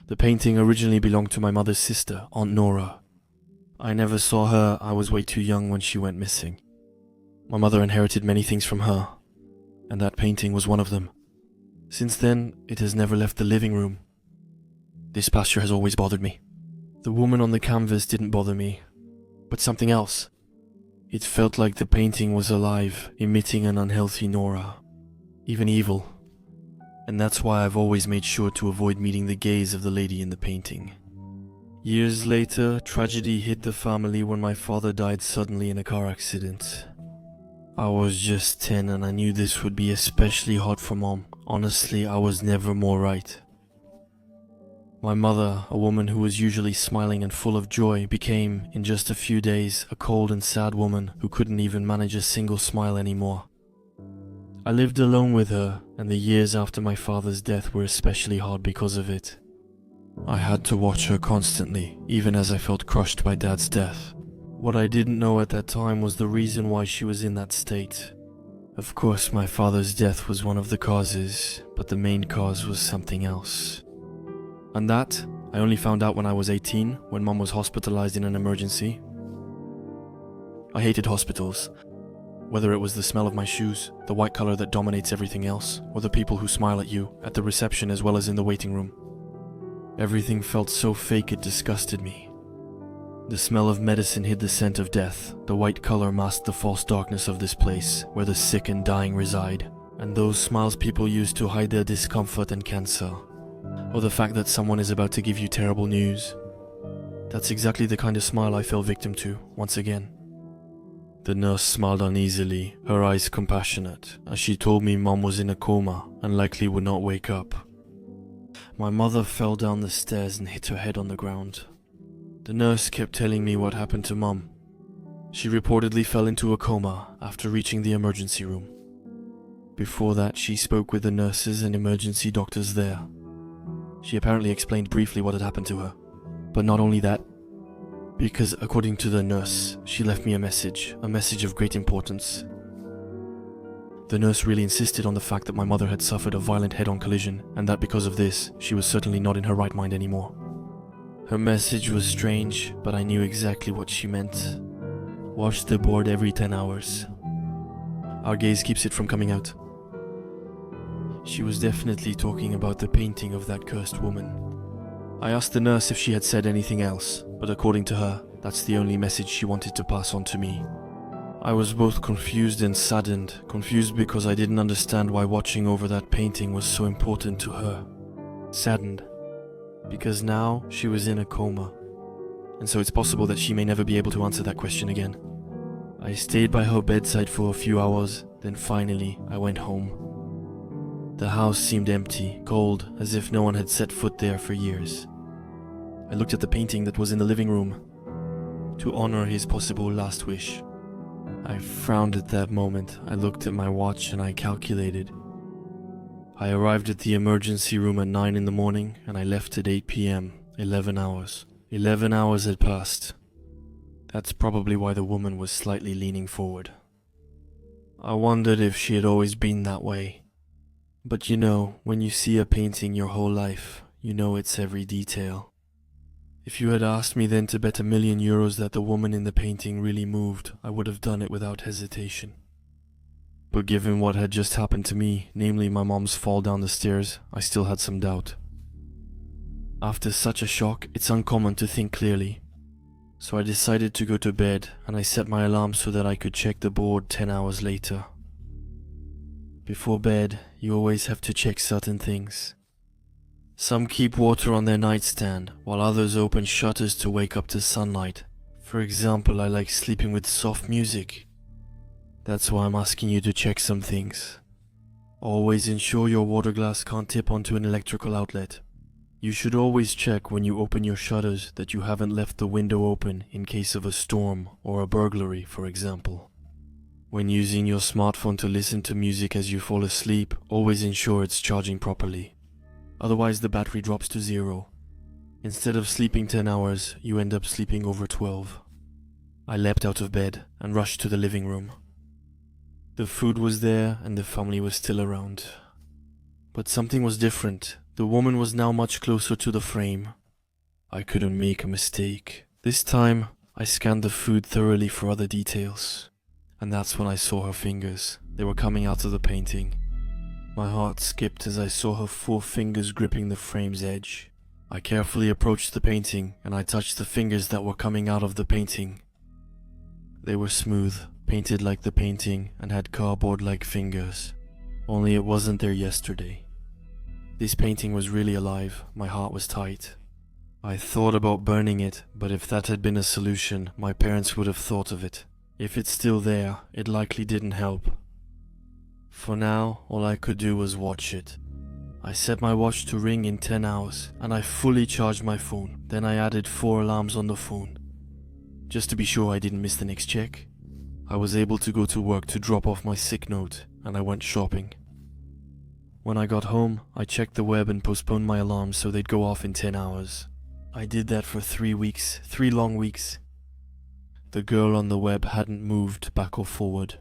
The painting originally belonged to my mother's sister, Aunt Nora. I never saw her, I was way too young when she went missing. My mother inherited many things from her, and that painting was one of them. Since then, it has never left the living room. This pasture has always bothered me. The woman on the canvas didn't bother me, but something else. It felt like the painting was alive, emitting an unhealthy Nora, even evil. And that's why I've always made sure to avoid meeting the gaze of the lady in the painting. Years later, tragedy hit the family when my father died suddenly in a car accident. I was just 10 and I knew this would be especially hard for Mom. Honestly, I was never more right. My mother, a woman who was usually smiling and full of joy, became, in just a few days, a cold and sad woman who couldn't even manage a single smile anymore. I lived alone with her, and the years after my father's death were especially hard because of it. I had to watch her constantly, even as I felt crushed by Dad's death. What I didn't know at that time was the reason why she was in that state. Of course, my father's death was one of the causes, but the main cause was something else. And that, I only found out when I was 18, when Mom was hospitalized in an emergency. I hated hospitals. Whether it was the smell of my shoes, the white color that dominates everything else, or the people who smile at you, at the reception as well as in the waiting room. Everything felt so fake it disgusted me. The smell of medicine hid the scent of death. The white color masked the false darkness of this place, where the sick and dying reside, and those smiles people use to hide their discomfort and cancer. Or the fact that someone is about to give you terrible news. That's exactly the kind of smile I fell victim to, once again. The nurse smiled uneasily, her eyes compassionate, as she told me Mom was in a coma and likely would not wake up. My mother fell down the stairs and hit her head on the ground. The nurse kept telling me what happened to Mom. She reportedly fell into a coma after reaching the emergency room. Before that, she spoke with the nurses and emergency doctors there. She apparently explained briefly what had happened to her. But not only that, because according to the nurse, she left me a message of great importance. The nurse really insisted on the fact that my mother had suffered a violent head-on collision, and that because of this, she was certainly not in her right mind anymore. Her message was strange, but I knew exactly what she meant. Watch the board every 10 hours. Our gaze keeps it from coming out. She was definitely talking about the painting of that cursed woman. I asked the nurse if she had said anything else, but according to her, that's the only message she wanted to pass on to me. I was both confused and saddened. Confused because I didn't understand why watching over that painting was so important to her. Saddened because now she was in a coma, and so it's possible that she may never be able to answer that question again. I stayed by her bedside for a few hours, then finally I went home. The house seemed empty, cold, as if no one had set foot there for years. I looked at the painting that was in the living room, to honor his possible last wish. I frowned at that moment. I looked at my watch and I calculated. I arrived at the emergency room at 9 in the morning and I left at 8 p.m. 11 hours. 11 hours had passed. That's probably why the woman was slightly leaning forward. I wondered if she had always been that way. But you know, when you see a painting your whole life, you know its every detail. If you had asked me then to bet €1 million that the woman in the painting really moved, I would have done it without hesitation. But given what had just happened to me, namely my mom's fall down the stairs, I still had some doubt. After such a shock, it's uncommon to think clearly. So I decided to go to bed, and I set my alarm so that I could check the board 10 hours later. Before bed, you always have to check certain things. Some keep water on their nightstand, while others open shutters to wake up to sunlight. For example, I like sleeping with soft music. That's why I'm asking you to check some things. Always ensure your water glass can't tip onto an electrical outlet. You should always check when you open your shutters that you haven't left the window open in case of a storm or a burglary, for example. When using your smartphone to listen to music as you fall asleep, always ensure it's charging properly. Otherwise the battery drops to 0. Instead of sleeping 10 hours, you end up sleeping over 12. I leapt out of bed and rushed to the living room. The food was there and the family was still around. But something was different. The woman was now much closer to the frame. I couldn't make a mistake. This time, I scanned the food thoroughly for other details. And that's when I saw her fingers. They were coming out of the painting. My heart skipped as I saw her 4 fingers gripping the frame's edge. I carefully approached the painting and I touched the fingers that were coming out of the painting. They were smooth, painted like the painting, and had cardboard-like fingers. Only it wasn't there yesterday. This painting was really alive. My heart was tight. I thought about burning it, but if that had been a solution, my parents would have thought of it. If it's still there, it likely didn't help. For now, all I could do was watch it. I set my watch to ring in 10 hours, and I fully charged my phone. Then I added 4 alarms on the phone. Just to be sure I didn't miss the next check. I was able to go to work to drop off my sick note, and I went shopping. When I got home, I checked the web and postponed my alarms so they'd go off in 10 hours. I did that for 3 weeks, 3 long weeks. The girl on the web hadn't moved back or forward.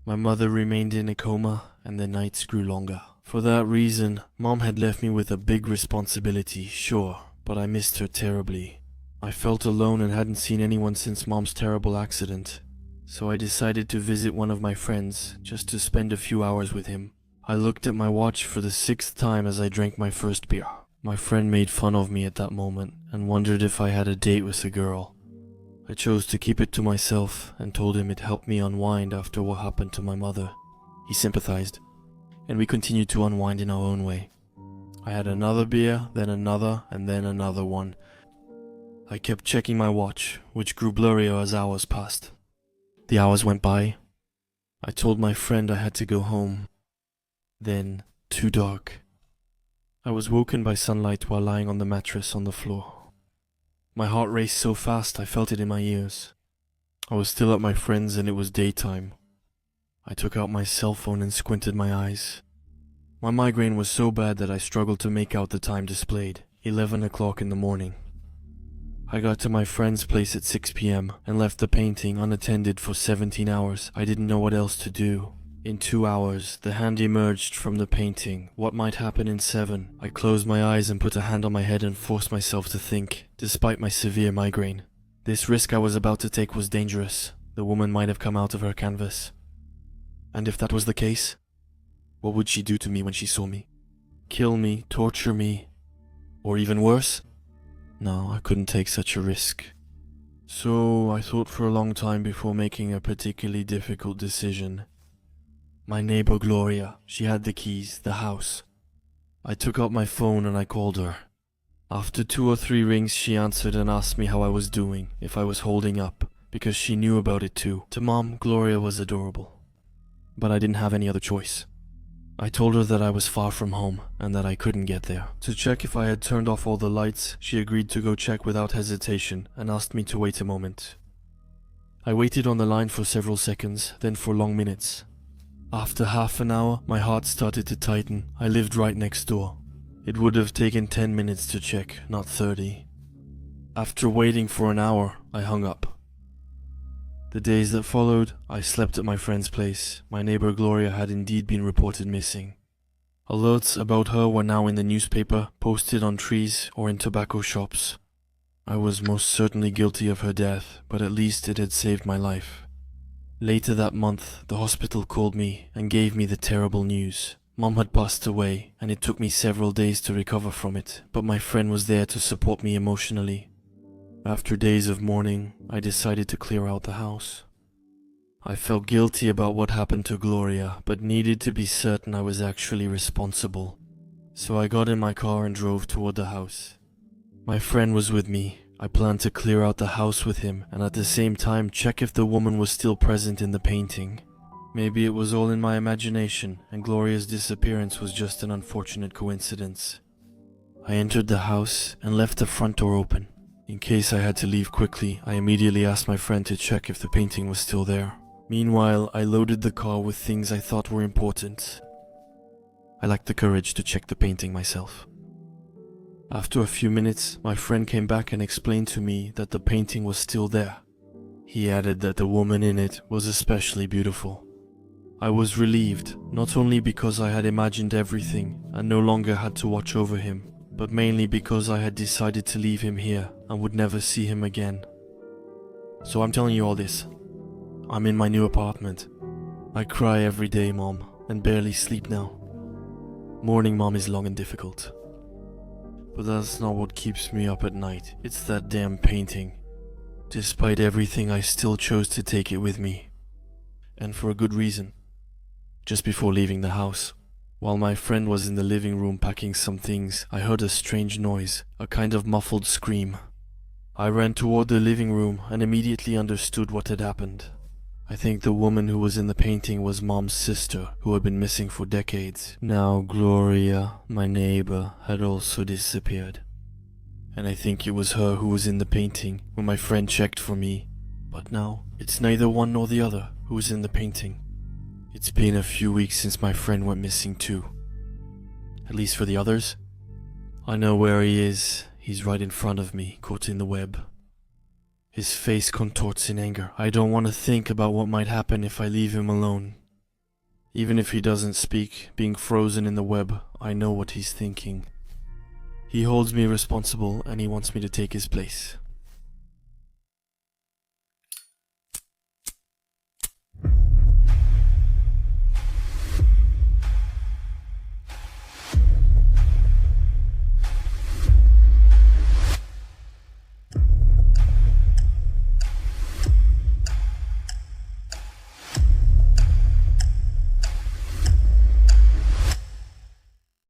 My mother remained in a coma, and the nights grew longer. For that reason, Mom had left me with a big responsibility, sure, but I missed her terribly. I felt alone and hadn't seen anyone since Mom's terrible accident, so I decided to visit one of my friends, just to spend a few hours with him. I looked at my watch for the 6th time as I drank my first beer. My friend made fun of me at that moment, and wondered if I had a date with a girl. I chose to keep it to myself and told him it helped me unwind after what happened to my mother. He sympathized, and we continued to unwind in our own way. I had another beer, then another, and then another one. I kept checking my watch, which grew blurrier as hours passed. The hours went by. I told my friend I had to go home. Then, too dark. I was woken by sunlight while lying on the mattress on the floor. My heart raced so fast I felt it in my ears. I was still at my friend's and it was daytime. I took out my cell phone and squinted my eyes. My migraine was so bad that I struggled to make out the time displayed, 11 o'clock in the morning. I got to my friend's place at 6 p.m. and left the painting unattended for 17 hours. I didn't know what else to do. In 2 hours, the hand emerged from the painting. What might happen in 7? I closed my eyes and put a hand on my head and forced myself to think, despite my severe migraine. This risk I was about to take was dangerous. The woman might have come out of her canvas. And if that was the case, what would she do to me when she saw me? Kill me, torture me, or even worse? No, I couldn't take such a risk. So I thought for a long time before making a particularly difficult decision. My neighbor Gloria, she had the keys, the house. I took out my phone and I called her. After 2 or 3 rings she answered and asked me how I was doing, if I was holding up, because she knew about it too. To Mom, Gloria was adorable. But I didn't have any other choice. I told her that I was far from home and that I couldn't get there. To check if I had turned off all the lights, she agreed to go check without hesitation and asked me to wait a moment. I waited on the line for several seconds, then for long minutes. After half an hour, my heart started to tighten. I lived right next door. It would have taken 10 minutes to check, not 30. After waiting for an hour, I hung up. The days that followed, I slept at my friend's place. My neighbor Gloria had indeed been reported missing. Alerts about her were now in the newspaper, posted on trees or in tobacco shops. I was most certainly guilty of her death, but at least it had saved my life. Later that month, the hospital called me and gave me the terrible news. Mom had passed away, and it took me several days to recover from it, but my friend was there to support me emotionally. After days of mourning, I decided to clear out the house. I felt guilty about what happened to Gloria, but needed to be certain I was actually responsible. So I got in my car and drove toward the house. My friend was with me. I planned to clear out the house with him and at the same time check if the woman was still present in the painting. Maybe it was all in my imagination and Gloria's disappearance was just an unfortunate coincidence. I entered the house and left the front door open. In case I had to leave quickly, I immediately asked my friend to check if the painting was still there. Meanwhile, I loaded the car with things I thought were important. I lacked the courage to check the painting myself. After a few minutes, my friend came back and explained to me that the painting was still there. He added that the woman in it was especially beautiful. I was relieved, not only because I had imagined everything and no longer had to watch over him, but mainly because I had decided to leave him here and would never see him again. So I'm telling you all this. I'm in my new apartment. I cry every day, Mom, and barely sleep now. Mourning Mom is long and difficult. But that's not what keeps me up at night. It's that damn painting. Despite everything, I still chose to take it with me. And for a good reason. Just before leaving the house, while my friend was in the living room packing some things, I heard a strange noise, a kind of muffled scream. I ran toward the living room and immediately understood what had happened. I think the woman who was in the painting was Mom's sister, who had been missing for decades. Now Gloria, my neighbor, had also disappeared. And I think it was her who was in the painting when my friend checked for me. But now, it's neither one nor the other who was in the painting. It's been a few weeks since my friend went missing too. At least for the others. I know where he is. He's right in front of me, caught in the web. His face contorts in anger. I don't want to think about what might happen if I leave him alone. Even if he doesn't speak, being frozen in the web, I know what he's thinking. He holds me responsible and he wants me to take his place.